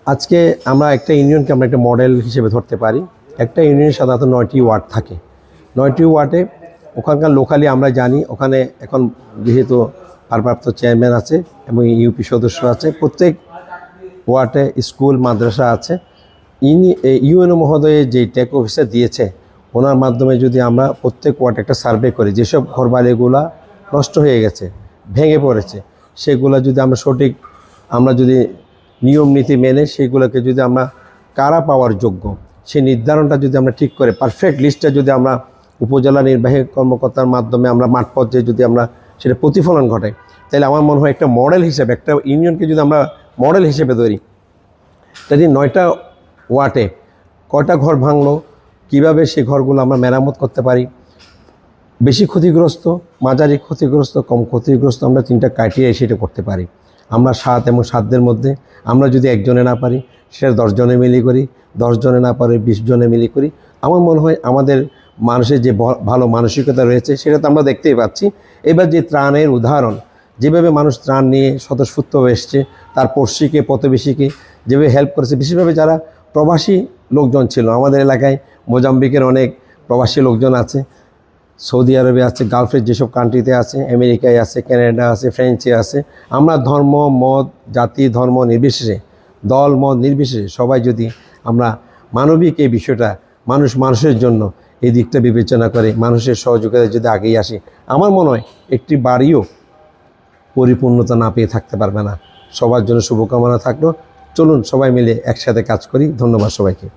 আজকে আমরা একটা ইউনিয়নকে আমরা একটা মডেল হিসেবে ধরতে পারি। একটা ইউনিয়নে সাধারণত 9টি ওয়ার্ড থাকে। 9টি ওয়ার্ডে ওখানকার লোকালি আমরা জানি, ওখানে এখন যেহেতু ভারপ্রাপ্ত চেয়ারম্যান আছে এবং ইউপি সদস্য আছে, প্রত্যেক ওয়ার্ডে স্কুল মাদ্রাসা আছে। ইউএনও মহোদয়ে যে টেক অফিসার দিয়েছে, ওনার মাধ্যমে যদি আমরা প্রত্যেক ওয়ার্ডে একটা সার্ভে করি, যেসব ঘরবাড়িগুলো নষ্ট হয়ে গেছে, ভেঙে পড়েছে, সেগুলো যদি আমরা সঠিক আমরা যদি নিয়ম নীতি মেনে সেগুলোকে যদি আমরা কারা পাওয়ার যোগ্য সেই নির্ধারণটা যদি আমরা ঠিক করে পারফেক্ট লিস্টটা যদি আমরা উপজেলা নির্বাহী কর্মকর্তার মাধ্যমে আমরা মাঠ পর্যায়ে যদি আমরা সেটা প্রতিফলন ঘটাই, তাহলে আমার মনে হয় একটা মডেল হিসেবে একটা ইউনিয়নকে যদি আমরা মডেল হিসেবে ধরি, তাহলে 9টা ওয়ার্ডে কয়টা ঘর ভাঙলো, কিভাবে সেই ঘরগুলো আমরা মেরামত করতে পারি, বেশি ক্ষতিগ্রস্ত, মাঝারি ক্ষতিগ্রস্ত, কম ক্ষতিগ্রস্ত, আমরা 3টা ক্রাইটেরিয়া সেটা করতে পারি। আমরা 7 এবং 7দের মধ্যে আমরা যদি একজনে না পারি, সেটা 10 জনে মিলি করি, 10 জনে না পারি 20 জনে মিলি করি। আমার মনে হয় আমাদের মানুষের যে ভালো মানসিকতা রয়েছে সেটা তো আমরা দেখতেই পাচ্ছি। এবার যে ত্রাণের উদাহরণ, যেভাবে মানুষ ত্রাণ নিয়ে স্বতঃস্ফূর্ত এসছে, তার পড়শিকে প্রতিবেশীকে যেভাবে হেল্প করেছে, বিশেষভাবে যারা প্রবাসী লোকজন ছিল আমাদের এলাকায়, মোজাম্বিকের অনেক প্রবাসী লোকজন আছে, সৌদি আরবে আছে, গালফের যেসব কান্ট্রিতে আছে, আমেরিকায় আছে, কানাডা আছে, ফ্রান্সে আছে। আমরা ধর্ম মত জাতি ধর্ম নির্বিশেষে, দল মত নির্বিশেষে সবাই যদি আমরা মানবিক এই বিষয়টা মানুষের জন্য এই দিকটা বিবেচনা করে মানুষের সহযোগিতা যদি আগেই আসে, আমার মনে হয় একটি বাড়িও পরিপূর্ণতা না পেয়ে থাকতে পারবে না। সবার জন্য শুভকামনা থাকলো। চলুন সবাই মিলে একসাথে কাজ করি। ধন্যবাদ সবাইকে।